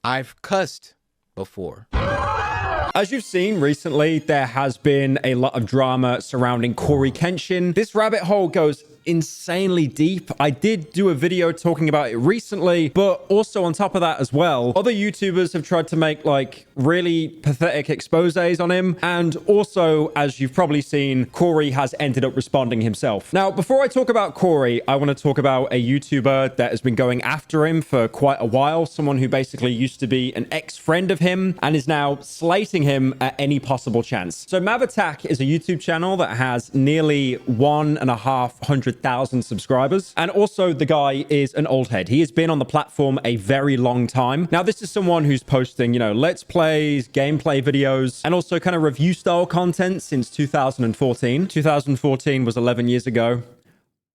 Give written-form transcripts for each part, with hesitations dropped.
I've cussed before. As you've seen recently, there has been a lot of drama surrounding CoryXKenshin. This rabbit hole goes insanely deep. I did do a video talking about it recently, but also on top of that as well, other YouTubers have tried to make like really pathetic exposés on him. And also, as you've probably seen, Cory has ended up responding himself. Now, before I talk about Cory, I want to talk about a YouTuber that has been going after him for quite a while. Someone who basically used to be an ex-friend of him and is now slating him at any possible chance. So Mav is a YouTube channel that has nearly 1,500,000 subscribers. And also the guy is an old head. He has been on the platform a very long time. Now, this is someone who's posting, you know, let's plays, gameplay videos, and also kind of review style content since 2014. 2014 was 11 years ago.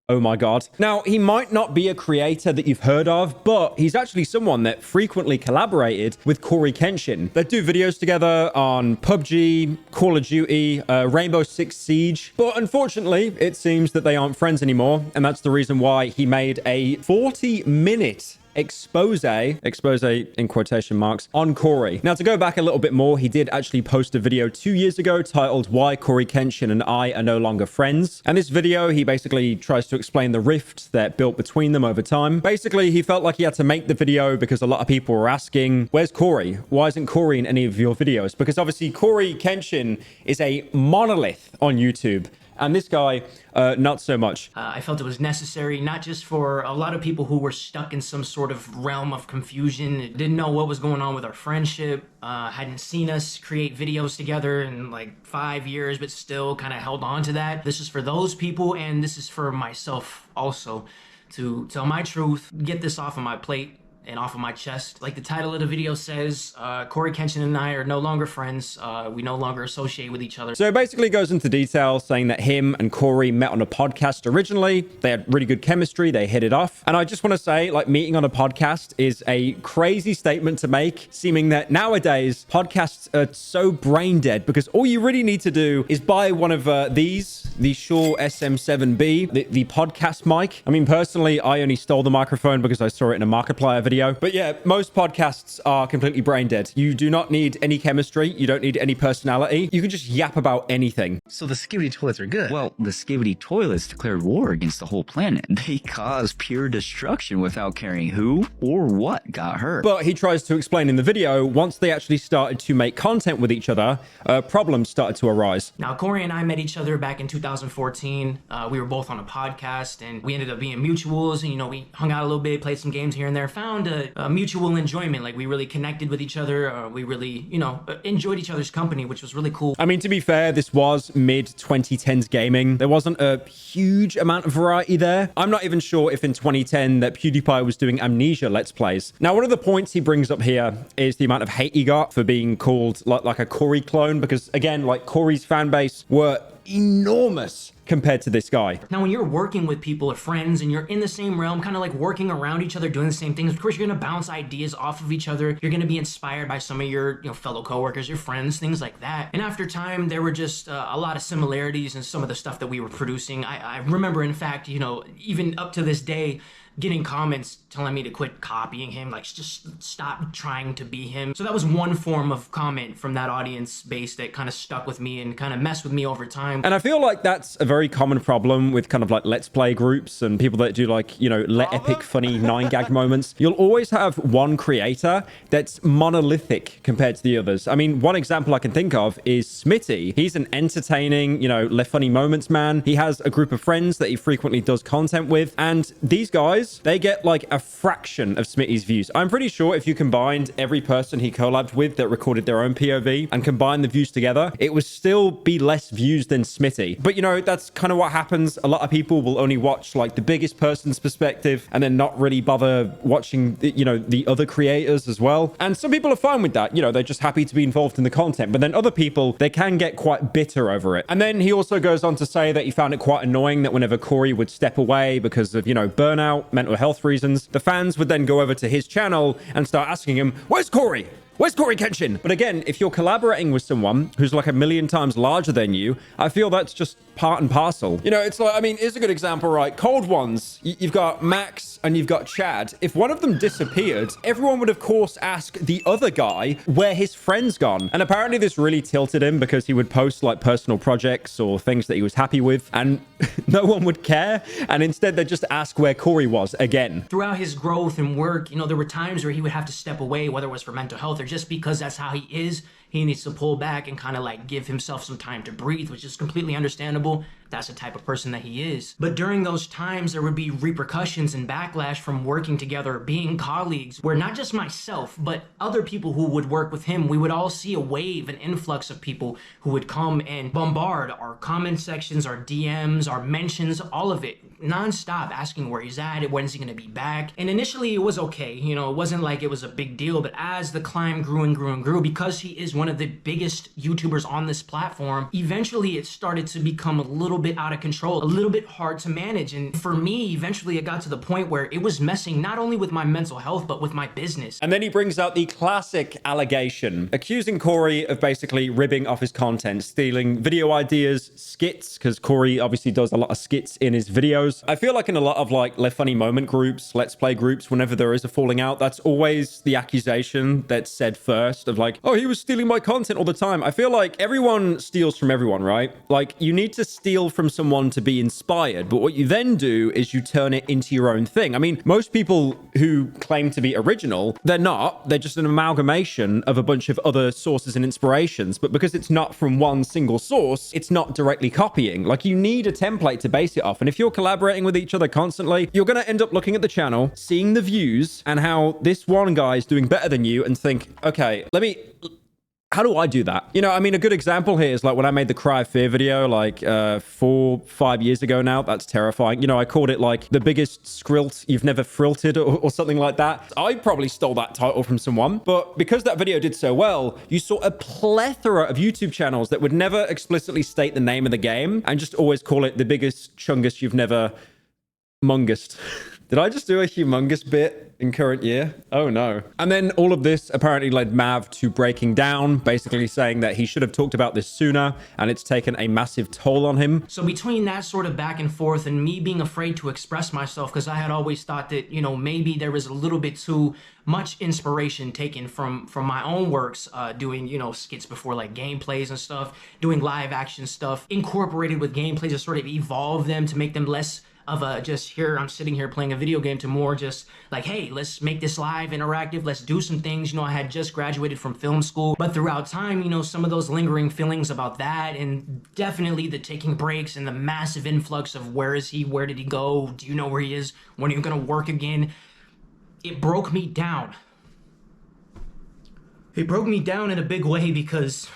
Oh my God. Now, he might not be a creator that you've heard of, but he's actually someone that frequently collaborated with CoryXKenshin. They do videos together on PUBG, Call of Duty, Rainbow Six Siege. But unfortunately, it seems that they aren't friends anymore. And that's the reason why he made a 40-minute expose in quotation marks, on Cory. Now, to go back a little bit more, he did actually post a video 2 years ago titled Why CoryXKenshin and I Are No Longer Friends. And this video, he basically tries to explain the rift that built between them over time. Basically, he felt like he had to make the video because a lot of people were asking, where's Cory? Why isn't Cory in any of your videos? Because obviously CoryXKenshin is a monolith on YouTube. And this guy, not so much. I felt it was necessary, not just for a lot of people who were stuck in some sort of realm of confusion, didn't know what was going on with our friendship, hadn't seen us create videos together in like 5 years, but still kind of held on to that. This is for those people, and this is for myself also, to tell my truth, get this off of my plate and off of my chest. Like the title of the video says, CoryXKenshin and I are no longer friends. We no longer associate with each other. So it basically goes into detail saying that him and Cory met on a podcast originally. They had really good chemistry. They hit it off. And I just want to say, like, meeting on a podcast is a crazy statement to make, seeming that nowadays podcasts are so brain dead because all you really need to do is buy one of the Shure SM7B, the podcast mic. I mean, personally, I only stole the microphone because I saw it in a Markiplier video. But yeah, most podcasts are completely brain dead. You do not need any chemistry. You don't need any personality. You can just yap about anything. So the skivvy toilets are good. Well, the skivvy toilets declared war against the whole planet. They caused pure destruction without caring who or what got hurt. But he tries to explain in the video, once they actually started to make content with each other, problems started to arise. Now, Cory and I met each other back in 2014. We were both on a podcast, and we ended up being mutuals. And, you know, we hung out a little bit, played some games here and there, found a mutual enjoyment. Like, we really connected with each other. We really, you know, enjoyed each other's company, which was really cool. I mean, to be fair, this was mid-2010s gaming. There wasn't a huge amount of variety there. I'm not even sure if in 2010 that PewDiePie was doing Amnesia Let's Plays. Now, one of the points he brings up here is the amount of hate he got for being called like a Cory clone, because again, like, Cory's fan base were enormous compared to this guy. Now, when you're working with people or friends and you're in the same realm, kind of like working around each other, doing the same things, of course, you're going to bounce ideas off of each other. You're going to be inspired by some of your, you know, fellow coworkers, your friends, things like that. And after time, there were just a lot of similarities in some of the stuff that we were producing. I remember, in fact, you know, even up to this day, getting comments telling me to quit copying him, like, just stop trying to be him. So that was one form of comment from that audience base that kind of stuck with me and kind of messed with me over time. And I feel like that's a very common problem with kind of like Let's Play groups and people that do, like, you know, let epic funny 9gag moments. You'll always have one creator that's monolithic compared to the others. I mean, one example I can think of is Smitty. He's an entertaining, you know, let funny moments man. He has a group of friends that he frequently does content with, and these guys, they get like a fraction of Smitty's views. I'm pretty sure if you combined every person he collabed with that recorded their own POV and combined the views together, it would still be less views than Smitty. But, you know, that's kind of what happens. A lot of people will only watch like the biggest person's perspective and then not really bother watching, you know, the other creators as well. And some people are fine with that. You know, they're just happy to be involved in the content. But then other people, they can get quite bitter over it. And then he also goes on to say that he found it quite annoying that whenever Cory would step away because of, you know, burnout, mental health reasons, the fans would then go over to his channel and start asking him, where's Cory? Where's CoryXKenshin? But again, if you're collaborating with someone who's like a million times larger than you, I feel that's just part and parcel. You know, it's like, I mean, here's a good example, right? Cold ones. You've got Max and you've got Chad. If one of them disappeared, everyone would of course ask the other guy where his friend's gone. And apparently this really tilted him because he would post like personal projects or things that he was happy with, and no one would care. And instead they'd just ask where Cory was again. Throughout his growth and work, you know, there were times where he would have to step away, whether it was for mental health or just because that's how he is. He needs to pull back and kind of like give himself some time to breathe, which is completely understandable. That's the type of person that he is. But during those times, there would be repercussions and backlash from working together, being colleagues, where not just myself, but other people who would work with him, we would all see a wave, an influx of people who would come and bombard our comment sections, our DMs, our mentions, all of it, nonstop, asking where he's at, when's he gonna be back. And initially it was okay, you know, it wasn't like it was a big deal, but as the climb grew and grew and grew, because he is one of the biggest YouTubers on this platform, eventually it started to become a little bit out of control, a little bit hard to manage. And for me, eventually it got to the point where it was messing not only with my mental health, but with my business. And then he brings out the classic allegation, accusing Cory of basically ribbing off his content, stealing video ideas, skits, because Cory obviously does a lot of skits in his videos. I feel like in a lot of like Let Funny Moment groups, Let's Play groups, whenever there is a falling out, that's always the accusation that's said first of like, oh, he was stealing my content all the time. I feel like everyone steals from everyone, right? Like you need to steal from someone to be inspired, but what you then do is you turn it into your own thing. I mean, most people who claim to be original, they're not. They're just an amalgamation of a bunch of other sources and inspirations. But because it's not from one single source, it's not directly copying. Like you need a template to base it off. And if you're collaborating with each other constantly, you're going to end up looking at the channel, seeing the views and how this one guy is doing better than you and think, okay, how do I do that? You know, I mean, a good example here is like when I made the Cry of Fear video like 4-5 years ago now. That's terrifying. You know, I called it like the biggest skrilt you've never frilted or something like that. I probably stole that title from someone, but because that video did so well, you saw a plethora of YouTube channels that would never explicitly state the name of the game and just always call it the biggest chungus you've never mungused. Did I just do a humongous bit in current year? Oh no. And then all of this apparently led Mav to breaking down, basically saying that he should have talked about this sooner and it's taken a massive toll on him. So between that sort of back and forth and me being afraid to express myself, because I had always thought that, you know, maybe there was a little bit too much inspiration taken from my own works, doing, you know, skits before like gameplays and stuff, doing live action stuff, incorporated with gameplays to sort of evolve them to make them less of a just here, I'm sitting here playing a video game, to more just like, hey, let's make this live, interactive, let's do some things. You know, I had just graduated from film school, but throughout time, you know, some of those lingering feelings about that, and definitely the taking breaks and the massive influx of where is he, where did he go, do you know where he is, when are you gonna work again, it broke me down. It broke me down in a big way because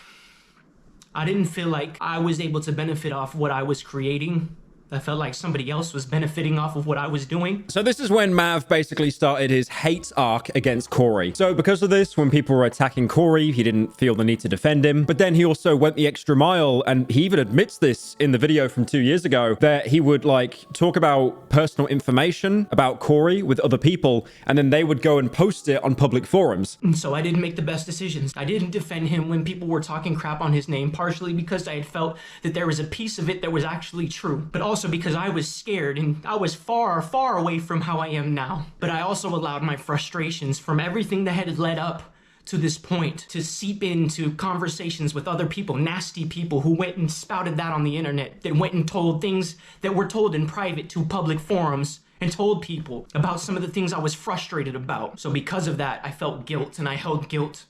I didn't feel like I was able to benefit off what I was creating. I felt like somebody else was benefiting off of what I was doing. So this is when Mav basically started his hate arc against Cory. So because of this, when people were attacking Cory, he didn't feel the need to defend him. But then he also went the extra mile, and he even admits this in the video from 2 years ago, that he would like talk about personal information about Cory with other people, and then they would go and post it on public forums. And so I didn't make the best decisions. I didn't defend him when people were talking crap on his name, partially because I had felt that there was a piece of it that was actually true, but also because I was scared and I was far, far away from how I am now. But I also allowed my frustrations from everything that had led up to this point to seep into conversations with other people, nasty people who went and spouted that on the internet, that went and told things that were told in private to public forums, and told people about some of the things I was frustrated about. So because of that, I felt guilt, and I held guilt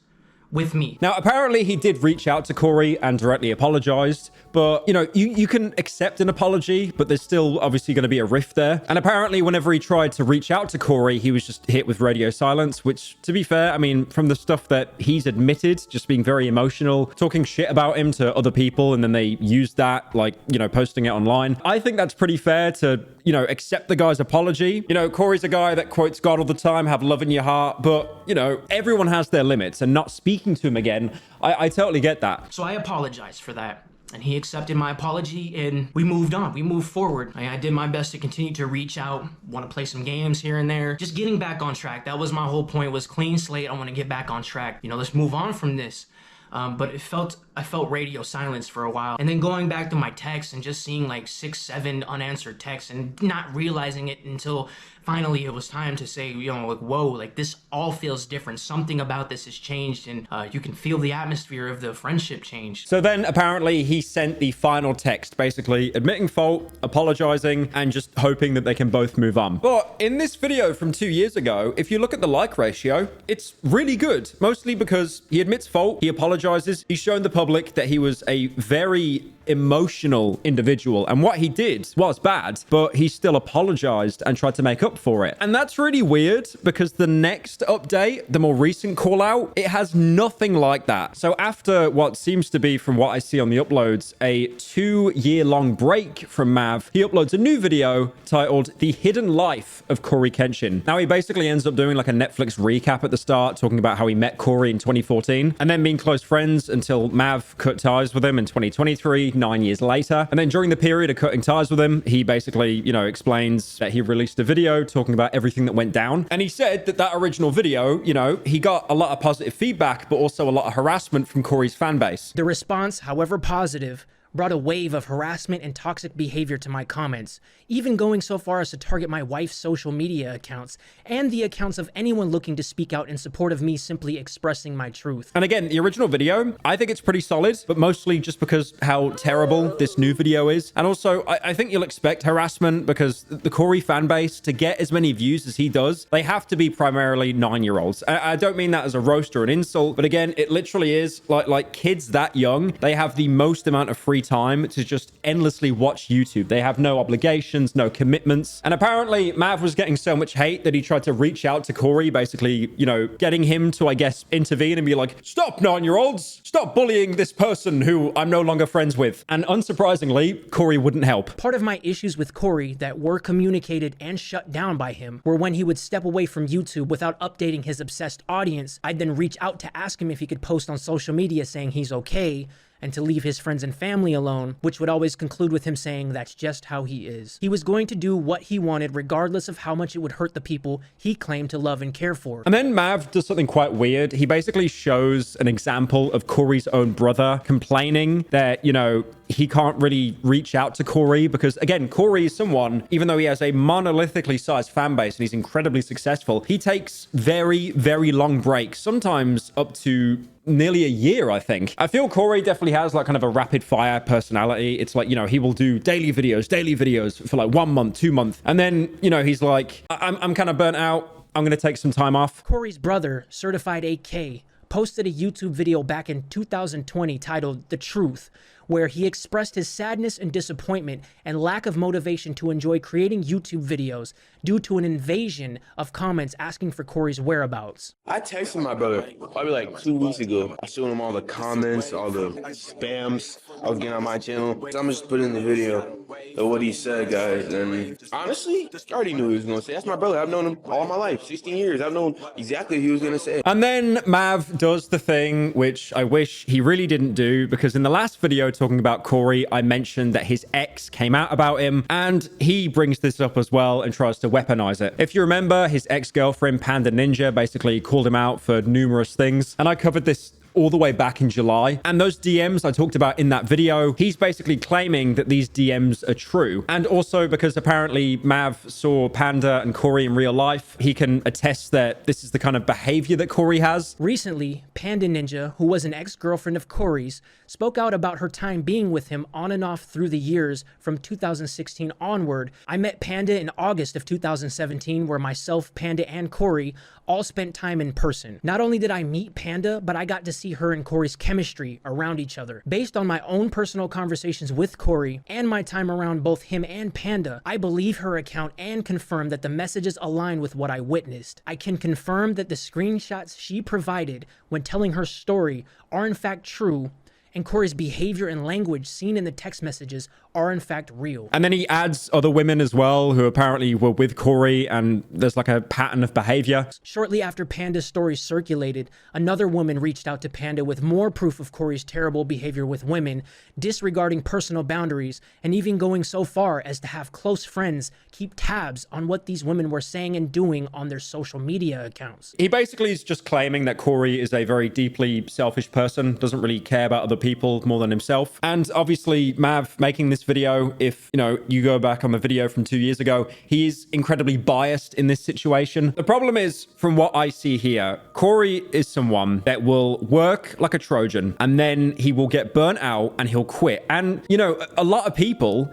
with me. Now, apparently he did reach out to Cory and directly apologized, but you know, you can accept an apology, but there's still obviously going to be a rift there. And apparently whenever he tried to reach out to Cory, he was just hit with radio silence, which, to be fair, I mean, from the stuff that he's admitted, just being very emotional, talking shit about him to other people, and then they used that, like, you know, posting it online. I think that's pretty fair to, you know, accept the guy's apology. You know, Cory's a guy that quotes God all the time, have love in your heart, but, you know, everyone has their limits, and not speaking to him again, I totally get that. So I apologize for that. And he accepted my apology, and we moved on. We moved forward. I did my best to continue to reach out, want to play some games here and there. Just getting back on track. That was my whole point, was clean slate. I want to get back on track. You know, let's move on from this. But I felt radio silence for a while. And then going back to my texts and just seeing like 6, 7 unanswered texts and not realizing it until finally it was time to say, you know, like, whoa, like this all feels different. Something about this has changed, and you can feel the atmosphere of the friendship change. So then apparently he sent the final text, basically admitting fault, apologizing, and just hoping that they can both move on. But in this video from 2 years ago, if you look at the like ratio, it's really good, mostly because he admits fault, he apologizes, he's shown the public that he was a very emotional individual, and what he did was bad, but he still apologized and tried to make up for it. And that's really weird, because the next update, the more recent call out, it has nothing like that. So after what seems to be, from what I see on the uploads, a 2-year-long break from Mav, he uploads a new video titled The Hidden Life of CoryXKenshin. Now he basically ends up doing like a Netflix recap at the start, talking about how he met Cory in 2014 and then being close friends until Mav cut ties with him in 2023, 9 years later. And then during the period of cutting ties with him, he basically, you know, explains that he released a video talking about everything that went down. And he said that that original video, you know, he got a lot of positive feedback, but also a lot of harassment from Cory's fan base. The response, however positive, brought a wave of harassment and toxic behavior to my comments, even going so far as to target my wife's social media accounts and the accounts of anyone looking to speak out in support of me simply expressing my truth. And again, the original video, I think it's pretty solid, but mostly just because how terrible this new video is. And also, I think you'll expect harassment, because the Cory fan base, to get as many views as he does, they have to be primarily 9-year-olds. I don't mean that as a roast or an insult, but again, it literally is like kids that young, they have the most amount of free time to just endlessly watch YouTube. They have no obligations, no commitments. And apparently Mav was getting so much hate that he tried to reach out to Cory, basically, you know, getting him to, I guess, intervene and be like, stop 9-year-olds, stop bullying this person who I'm no longer friends with. And unsurprisingly, Cory wouldn't help. Part of my issues with Cory that were communicated and shut down by him were when he would step away from YouTube without updating his obsessed audience. I'd then reach out to ask him if he could post on social media saying he's okay, and to leave his friends and family alone, which would always conclude with him saying that's just how he is. He was going to do what he wanted regardless of how much it would hurt the people he claimed to love and care for. And then Mav does something quite weird. He basically shows an example of Cory's own brother complaining that, you know, he can't really reach out to Cory because, again, Cory is someone, even though he has a monolithically sized fan base and he's incredibly successful, he takes very, very long breaks, sometimes up to nearly a year, I think. I feel Cory definitely has like kind of a rapid fire personality. It's like, you know, he will do daily videos for like 1 month, 2 months. And then, you know, he's like, I'm kind of burnt out. I'm going to take some time off. Cory's brother, Certified AK, posted a YouTube video back in 2020 titled The Truth, where he expressed his sadness and disappointment and lack of motivation to enjoy creating YouTube videos due to an invasion of comments asking for Cory's whereabouts. I texted my brother probably like 2 weeks ago. I showed him all the comments, all the spams I was getting on my channel. So I'm just putting the video of what he said, guys. And honestly, I already knew what he was going to say. That's my brother. I've known him all my life, 16 years. I've known exactly what he was going to say. And then Mav does the thing which I wish he really didn't do, because in the last video talking about Cory, I mentioned that his ex came out about him, and he brings this up as well and tries to weaponize it. If you remember, his ex-girlfriend Panda Ninja basically called him out for numerous things, and I covered this all the way back in July. And those DMs I talked about in that video, he's basically claiming that these DMs are true. And also because apparently Mav saw Panda and Cory in real life, he can attest that this is the kind of behavior that Cory has. Recently, Panda Ninja, who was an ex-girlfriend of Cory's, spoke out about her time being with him on and off through the years from 2016 onward. I met Panda in August of 2017, where myself, Panda, and Cory all spent time in person. Not only did I meet Panda, but I got to see her and Cory's chemistry around each other. Based on my own personal conversations with Cory and my time around both him and Panda, I believe her account and confirm that the messages align with what I witnessed. I can confirm that the screenshots she provided when telling her story are in fact true, and Cory's behavior and language seen in the text messages are in fact real. And then he adds other women as well who apparently were with Cory, and there's like a pattern of behavior. Shortly after Panda's story circulated, another woman reached out to Panda with more proof of Cory's terrible behavior with women, disregarding personal boundaries, and even going so far as to have close friends keep tabs on what these women were saying and doing on their social media accounts. He basically is just claiming that Cory is a very deeply selfish person, doesn't really care about other people more than himself. And obviously Mav making this video, if you go back on the video from 2 years ago, he is incredibly biased in this situation. The problem is, from what I see here, Cory is someone that will work like a Trojan, and then he will get burnt out and he'll quit. And a lot of people,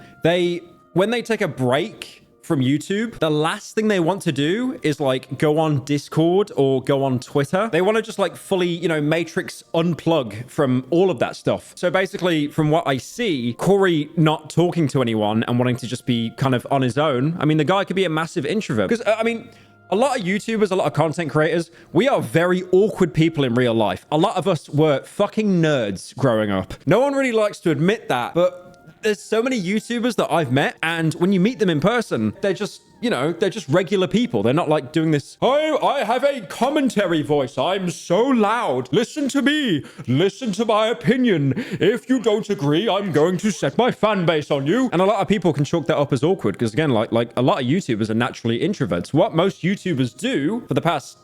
when they take a break from YouTube, the last thing they want to do is like go on Discord or go on Twitter. They want to just like fully, matrix unplug from all of that stuff. So basically, from what I see, Cory not talking to anyone and wanting to just be kind of on his own. I mean, the guy could be a massive introvert. Because, a lot of YouTubers, a lot of content creators, we are very awkward people in real life. A lot of us were fucking nerds growing up. No one really likes to admit that, but there's so many YouTubers that I've met, and when you meet them in person, they're just, they're just regular people. They're not like doing this, oh, I have a commentary voice. I'm so loud. Listen to me. Listen to my opinion. If you don't agree, I'm going to set my fan base on you. And a lot of people can chalk that up as awkward because, again, like a lot of YouTubers are naturally introverts. What most YouTubers do for the past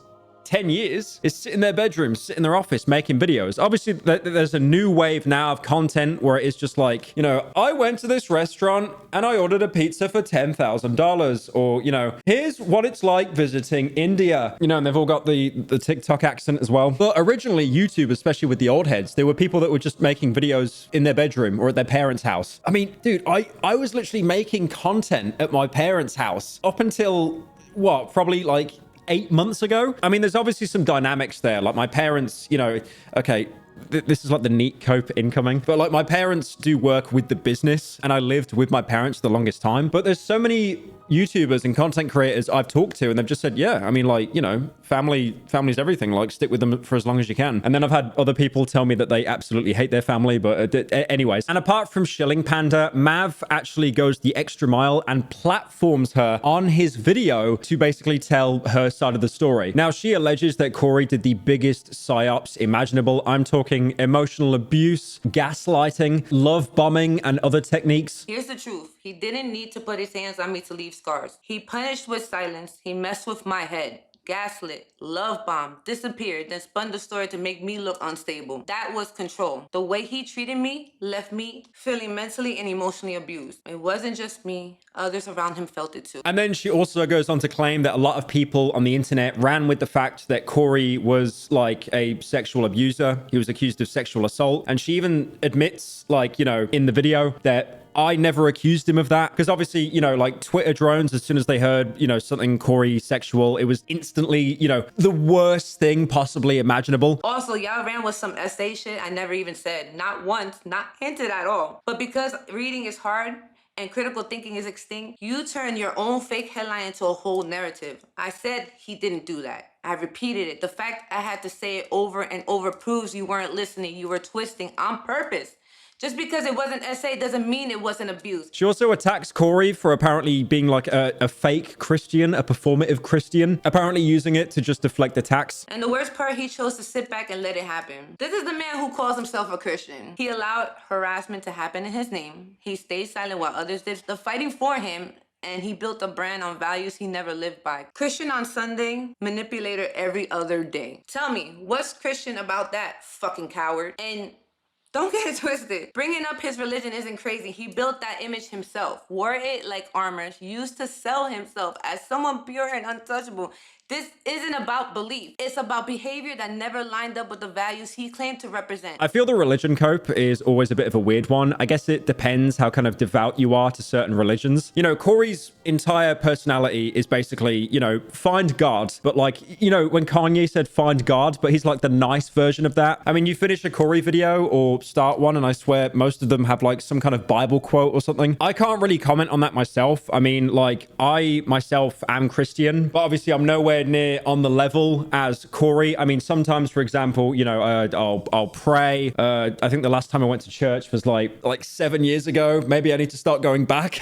10 years is sit in their bedrooms, sit in their office making videos. Obviously, there's a new wave now of content where it is just like, I went to this restaurant and I ordered a pizza for $10,000, or, here's what it's like visiting India. And they've all got the TikTok accent as well. But originally, YouTube, especially with the old heads, there were people that were just making videos in their bedroom or at their parents' house. I mean, dude, I was literally making content at my parents' house up until, probably like 8 months ago. I mean, there's obviously some dynamics there. Like my parents, okay, this is like the neat cope incoming, but like my parents do work with the business, and I lived with my parents the longest time. But there's so many YouTubers and content creators I've talked to, and they've just said, yeah, I mean, like, family's everything. Like, stick with them for as long as you can. And then I've had other people tell me that they absolutely hate their family, but anyways. And apart from shilling Panda, Mav actually goes the extra mile and platforms her on his video to basically tell her side of the story. Now, she alleges that Cory did the biggest psyops imaginable. I'm talking emotional abuse, gaslighting, love bombing, and other techniques. Here's the truth. He didn't need to put his hands on me to leave scars. He punished with silence. He messed with my head. Gaslit, love bomb, disappeared, then spun the story to make me look unstable. That was control. The way he treated me left me feeling mentally and emotionally abused. It wasn't just me. Others around him felt it too. And then she also goes on to claim that a lot of people on the internet ran with the fact that Cory was like a sexual abuser. He was accused of sexual assault. And she even admits, like, in the video that I never accused him of that, because obviously, like Twitter drones, as soon as they heard, something Cory sexual, it was instantly, the worst thing possibly imaginable. Also, y'all ran with some essay shit I never even said. Not once, not hinted at all. But because reading is hard and critical thinking is extinct, you turn your own fake headline into a whole narrative. I said he didn't do that. I repeated it. The fact I had to say it over and over proves you weren't listening. You were twisting on purpose. Just because it wasn't essay doesn't mean it wasn't abuse. She also attacks Cory for apparently being like a fake Christian, a performative Christian, apparently using it to just deflect attacks. And the worst part, he chose to sit back and let it happen. This is the man who calls himself a Christian. He allowed harassment to happen in his name. He stayed silent while others did the fighting for him, and he built a brand on values he never lived by. Christian on Sunday, manipulator every other day. Tell me, what's Christian about that, fucking coward? And don't get it twisted. Bringing up his religion isn't crazy. He built that image himself, wore it like armor, used to sell himself as someone pure and untouchable. This isn't about belief. It's about behavior that never lined up with the values he claimed to represent. I feel the religion cope is always a bit of a weird one. I guess it depends how kind of devout you are to certain religions. Cory's entire personality is basically, find God. But like, when Kanye said find God, but he's like the nice version of that. I mean, you finish a Cory video or start one, and I swear most of them have like some kind of Bible quote or something. I can't really comment on that myself. I mean, like, I myself am Christian, but obviously I'm nowhere anywhere near on the level as Cory. I mean, sometimes, for example, you know, I'll pray. I think the last time I went to church was like 7 years ago. Maybe I need to start going back.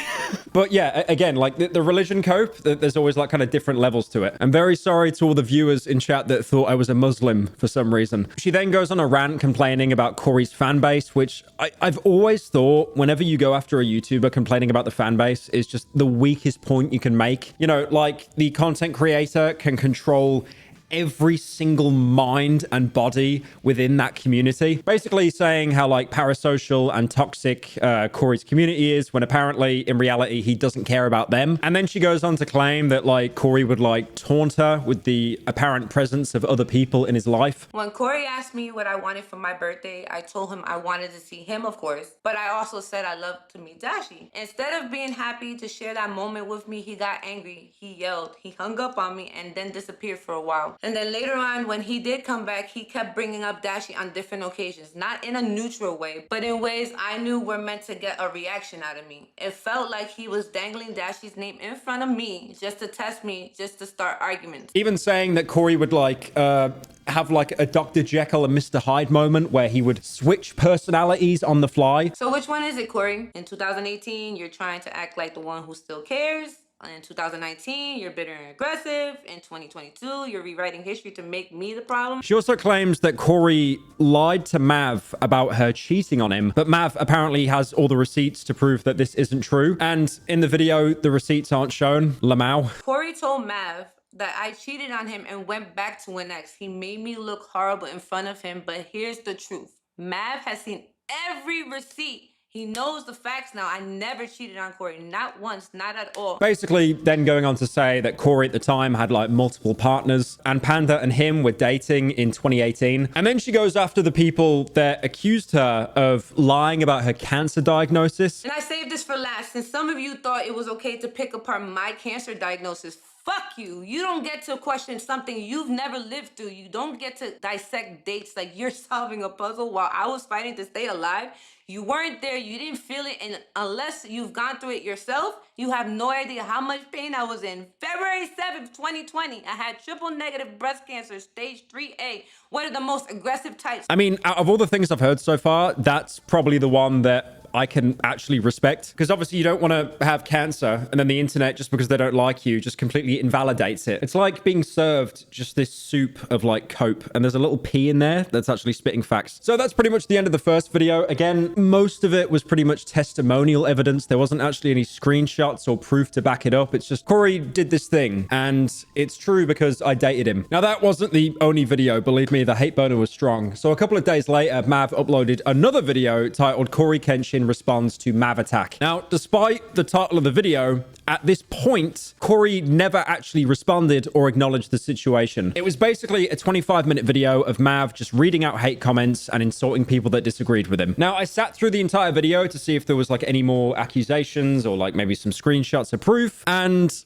But yeah, again, like the religion cope, there's always like kind of different levels to it. I'm very sorry to all the viewers in chat that thought I was a Muslim for some reason. She then goes on a rant complaining about Cory's fan base, which I've always thought whenever you go after a YouTuber complaining about the fan base is just the weakest point you can make. You know, like the content creator can control every single mind and body within that community. Basically saying how like parasocial and toxic Cory's community is, when apparently in reality he doesn't care about them. And then she goes on to claim that like Cory would like taunt her with the apparent presence of other people in his life. When Cory asked me what I wanted for my birthday, I told him I wanted to see him, of course, but I also said I love to meet Dashi. Instead of being happy to share that moment with me, he got angry, he yelled, he hung up on me, and then disappeared for a while. And then later on, when he did come back, he kept bringing up Dashi on different occasions. Not in a neutral way, but in ways I knew were meant to get a reaction out of me. It felt like he was dangling Dashi's name in front of me just to test me, just to start arguments. Even saying that Cory would like have like a Dr. Jekyll and Mr. Hyde moment where he would switch personalities on the fly. So which one is it, Cory? In 2018, you're trying to act like the one who still cares. In 2019, you're bitter and aggressive. In 2022, you're rewriting history to make me the problem. She also claims that Cory lied to Mav about her cheating on him, but Mav apparently has all the receipts to prove that this isn't true. And in the video, the receipts aren't shown. Lamau. Cory told Mav that I cheated on him and went back to an ex. He made me look horrible in front of him, but here's the truth. Mav has seen every receipt. He knows the facts now. I never cheated on Cory. Not once, not at all. Basically, then going on to say that Cory at the time had like multiple partners and Panda and him were dating in 2018. And then she goes after the people that accused her of lying about her cancer diagnosis. And I saved this for last, since some of you thought it was okay to pick apart my cancer diagnosis. Fuck you. You don't get to question something you've never lived through. You don't get to dissect dates like you're solving a puzzle while I was fighting to stay alive. You weren't there. You didn't feel it. And unless you've gone through it yourself, you have no idea how much pain I was in. February 7th, 2020, I had triple negative breast cancer, stage 3A, one of the most aggressive types. I mean, out of all the things I've heard so far, that's probably the one that I can actually respect, because obviously you don't want to have cancer and then the internet, just because they don't like you, just completely invalidates it. It's like being served just this soup of like cope and there's a little pea in there that's actually spitting facts. So that's pretty much the end of the first video. Again, most of it was pretty much testimonial evidence. There wasn't actually any screenshots or proof to back it up. It's just Cory did this thing and it's true because I dated him. Now that wasn't the only video. Believe me, the hate burner was strong. So a couple of days later, Mav uploaded another video titled CoryXKenshin responds to Mav attack. Now, despite the title of the video, at this point, Cory never actually responded or acknowledged the situation. It was basically a 25-minute video of Mav just reading out hate comments and insulting people that disagreed with him. Now, I sat through the entire video to see if there was like any more accusations or like maybe some screenshots of proof, and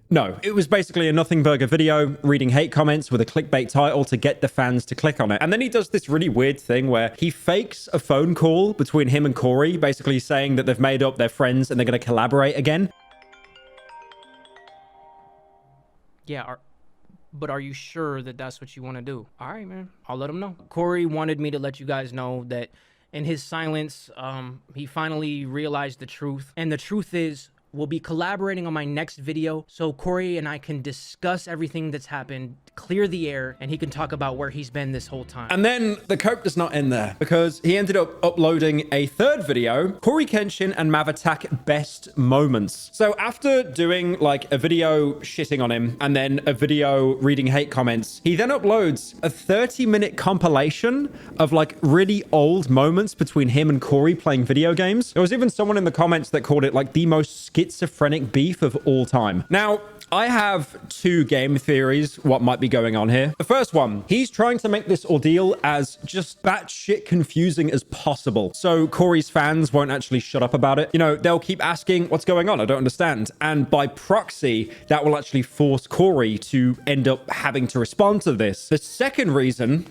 no, it was basically a nothing burger video reading hate comments with a clickbait title to get the fans to click on it. And then he does this really weird thing where he fakes a phone call between him and Cory, basically saying that they've made up, they're friends, and they're going to collaborate again. Yeah, but are you sure that that's what you want to do? All right, man. I'll let him know. Cory wanted me to let you guys know that in his silence, he finally realized the truth. And the truth is, we'll be collaborating on my next video so Cory and I can discuss everything that's happened, clear the air, and he can talk about where he's been this whole time. And then the cope does not end there, because he ended up uploading a third video, CoryXKenshin and Mav attack best moments. So after doing like a video shitting on him and then a video reading hate comments, he then uploads a 30-minute compilation of like really old moments between him and Cory playing video games. There was even someone in the comments that called it like the most schizophrenic beef of all time. Now, I have two game theories what might be going on here. The first one, he's trying to make this ordeal as just batshit confusing as possible, so Cory's fans won't actually shut up about it. You know, they'll keep asking, what's going on? I don't understand. And by proxy, that will actually force Cory to end up having to respond to this. The second reason,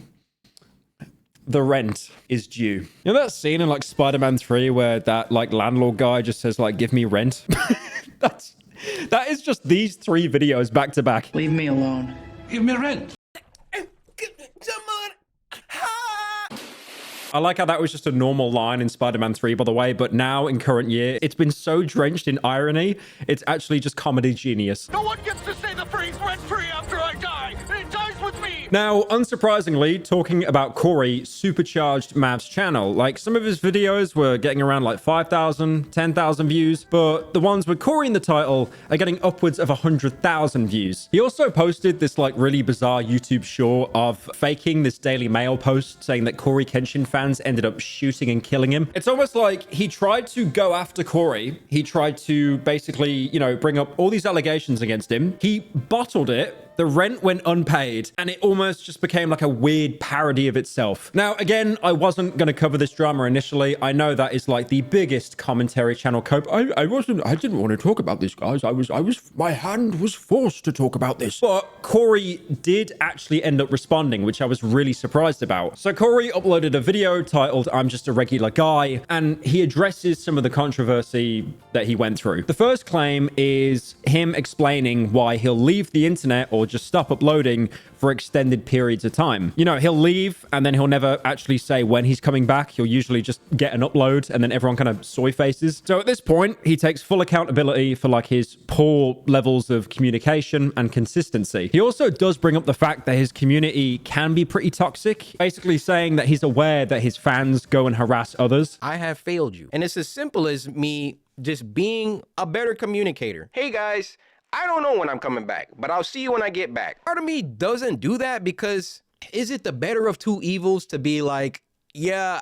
the rent is due. You know that scene in like Spider-Man 3 where that like landlord guy just says like, give me rent? That is just these three videos back to back. Leave me alone. Give me rent. I like how that was just a normal line in Spider-Man 3, by the way, but now in current year, it's been so drenched in irony, it's actually just comedy genius. No one gets to say the phrase rent-free after I die. It dies with me. Now, unsurprisingly, talking about Cory supercharged Mav's channel. Like, some of his videos were getting around like 5,000, 10,000 views, but the ones with Cory in the title are getting upwards of 100,000 views. He also posted this like really bizarre YouTube short of faking this Daily Mail post saying that CoryKenshin fans ended up shooting and killing him. It's almost like he tried to go after Cory. He tried to basically, you know, bring up all these allegations against him. He bottled it. The rent went unpaid, and it almost just became like a weird parody of itself. Now, again, I wasn't going to cover this drama initially. I know that is like the biggest commentary channel cope. I didn't want to talk about this, guys. My hand was forced to talk about this. But Cory did actually end up responding, which I was really surprised about. So Cory uploaded a video titled, "I'm Just a Regular Guy," and he addresses some of the controversy that he went through. The first claim is him explaining why he'll leave the internet or just stop uploading for extended periods of time. You know, he'll leave and then he'll never actually say when he's coming back. He'll usually just get an upload and then everyone kind of soy faces. So at this point, he takes full accountability for like his poor levels of communication and consistency. He also does bring up the fact that his community can be pretty toxic, basically saying that he's aware that his fans go and harass others. I have failed you. And it's as simple as me just being a better communicator. Hey guys, I don't know when I'm coming back, but I'll see you when I get back. Part of me doesn't do that because is it the better of two evils to be like, yeah,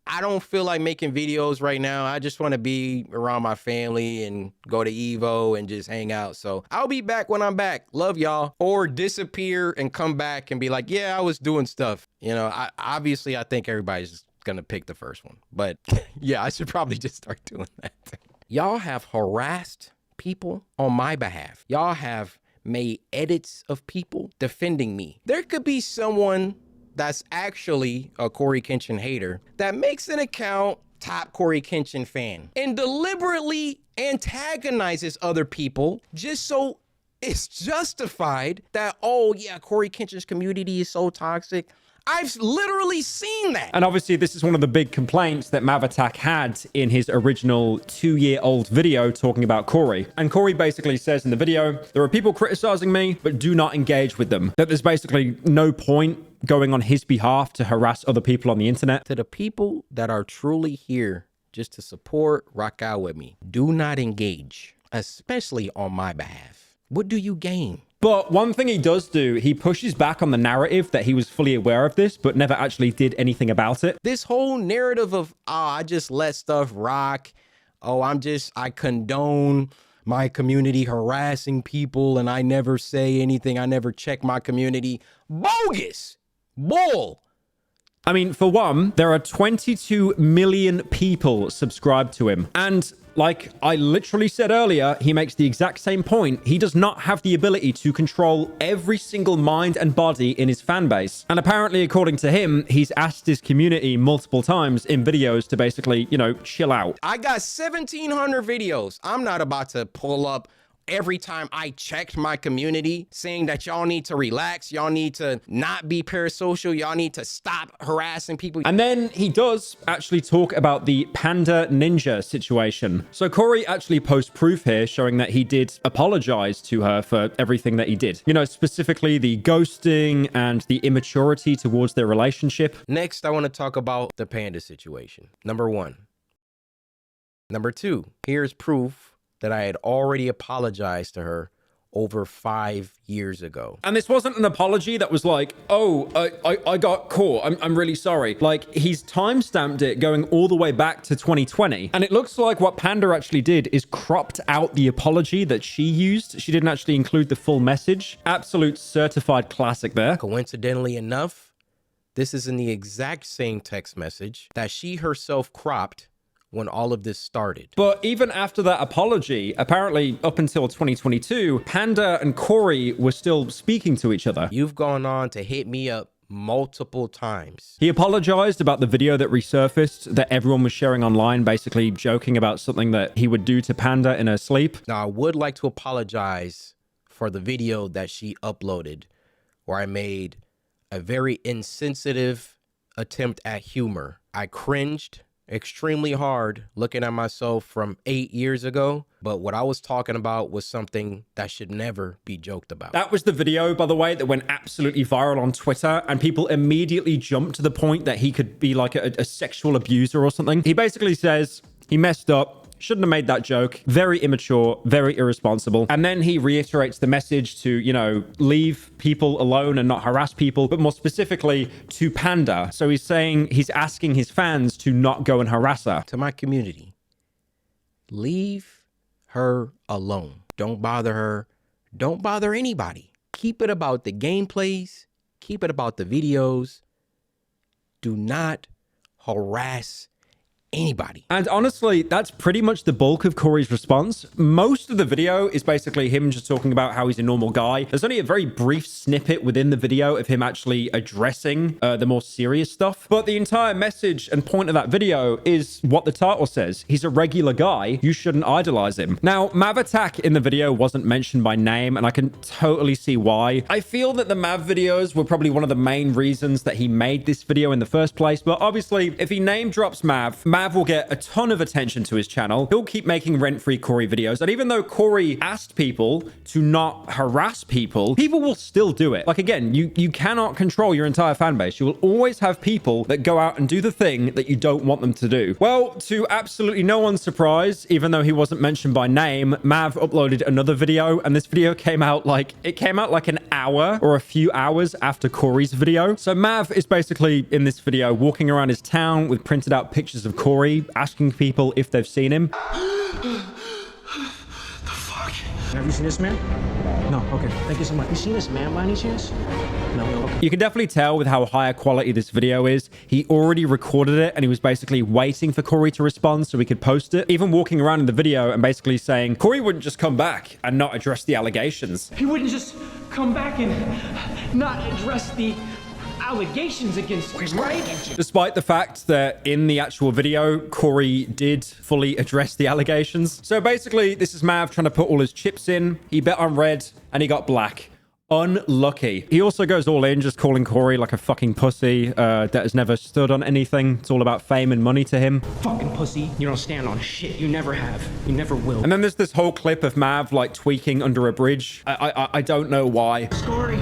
I don't feel like making videos right now. I just want to be around my family and go to Evo and just hang out. So I'll be back when I'm back. Love y'all. Or disappear and come back and be like, yeah, I was doing stuff. You know, obviously I think everybody's just going to pick the first one. But yeah, I should probably just start doing that. Y'all have harassed people on my behalf. Y'all have made edits of people defending me. There could be someone that's actually a CoryKenshin hater that makes an account top CoryKenshin fan and deliberately antagonizes other people just so it's justified that, oh yeah, CoryKenshin's community is so toxic. I've literally seen that. And obviously, this is one of the big complaints that Mavatak had in his original 2-year-old video talking about Cory. And Cory basically says in the video, there are people criticizing me, but do not engage with them. That there's basically no point going on his behalf to harass other people on the internet. To the people that are truly here just to support, rock out with me, do not engage, especially on my behalf. What do you gain? But one thing he does do, he pushes back on the narrative that he was fully aware of this, but never actually did anything about it. This whole narrative of, oh, I just let stuff rock. Oh, I condone my community harassing people and I never say anything. I never check my community. Bogus. Bull. I mean, for one, there are 22 million people subscribed to him. And like I literally said earlier, he makes the exact same point. He does not have the ability to control every single mind and body in his fan base. And apparently, according to him, he's asked his community multiple times in videos to basically, you know, chill out. I got 1,700 videos. I'm not about to pull up every time I checked my community saying that y'all need to relax, y'all need to not be parasocial, y'all need to stop harassing people. And then he does actually talk about the Panda Ninja situation. So Cory actually posts proof here showing that he did apologize to her for everything that he did. You know, specifically the ghosting and the immaturity towards their relationship. Next, I want to talk about the Panda situation. Number 1. Number 2, here's proof that I had already apologized to her over 5 years ago. And this wasn't an apology that was like, oh, I got caught. I'm really sorry. Like, he's timestamped it going all the way back to 2020. And it looks like what Panda actually did is cropped out the apology that she used. She didn't actually include the full message. Absolute certified classic there. Coincidentally enough, this is in the exact same text message that she herself cropped when all of this started. But even after that apology, apparently up until 2022, Panda and Cory were still speaking to each other. You've gone on to hit me up multiple times. He apologized about the video that resurfaced that everyone was sharing online, basically joking about something that he would do to Panda in her sleep. Now, I would like to apologize for the video that she uploaded where I made a very insensitive attempt at humor. I cringed extremely hard looking at myself from 8 years ago, but what I was talking about was something that should never be joked about. That was the video, by the way, that went absolutely viral on Twitter, and people immediately jumped to the point that he could be like a sexual abuser or something. He basically says he messed up, shouldn't have made that joke, very immature, very irresponsible. And then he reiterates the message to, you know, leave people alone and not harass people, but more specifically to Panda. So he's saying, he's asking his fans to not go and harass her. To my community, leave her alone. Don't bother her. Don't bother anybody. Keep it about the gameplays. Keep it about the videos. Do not harass anybody. And honestly, that's pretty much the bulk of Cory's response. Most of the video is basically him just talking about how he's a normal guy. There's only a very brief snippet within the video of him actually addressing the more serious stuff. But the entire message and point of that video is what the title says. He's a regular guy. You shouldn't idolize him. Now, Mav Attack in the video wasn't mentioned by name, and I can totally see why. I feel that the Mav videos were probably one of the main reasons that he made this video in the first place. But obviously, if he name drops Mav will get a ton of attention to his channel. He'll keep making rent-free Cory videos. And even though Cory asked people to not harass people, people will still do it. Like, again, you cannot control your entire fan base. You will always have people that go out and do the thing that you don't want them to do. Well, to absolutely no one's surprise, even though he wasn't mentioned by name, Mav uploaded another video, and this video came out like an hour or a few hours after Cory's video. So Mav is basically in this video walking around his town with printed out pictures of Cory, asking people if they've seen him. The fuck? Have you seen this man? No, okay. Thank you so much. You seen this man by any chance? No, okay. You can definitely tell with how higher quality this video is. He already recorded it, and he was basically waiting for Cory to respond so he could post it. Even walking around in the video and basically saying, Cory wouldn't just come back and not address the allegations. He wouldn't just come back and not address the allegations against him, right? Despite the fact that in the actual video, Cory did fully address the allegations. So basically, this is Mav trying to put all his chips in. He bet on red and he got black. Unlucky. He also goes all in, just calling Cory like a fucking pussy that has never stood on anything. It's all about fame and money to him. Fucking pussy. You don't stand on shit. You never have. You never will. And then there's this whole clip of Mav like tweaking under a bridge. I don't know why. Story.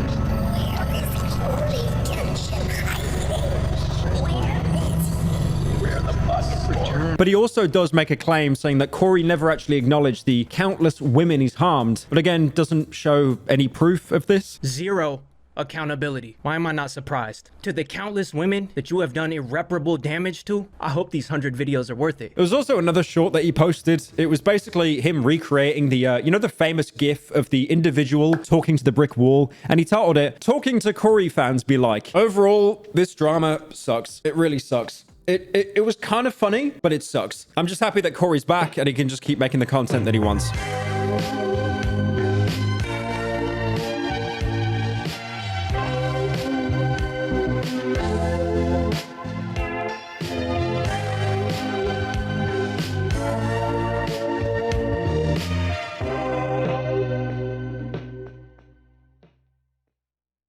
But he also does make a claim saying that Cory never actually acknowledged the countless women he's harmed, but again, doesn't show any proof of this. Zero accountability. Why am I not surprised? To the countless women that you have done irreparable damage to, I hope these 100 videos are worth it. There was also another short that he posted. It was basically him recreating the, you know, the famous gif of the individual talking to the brick wall, and he titled it, "Talking to Cory fans be like." Overall, this drama sucks. It really sucks. It was kind of funny, but it sucks. I'm just happy that Cory's back and he can just keep making the content that he wants.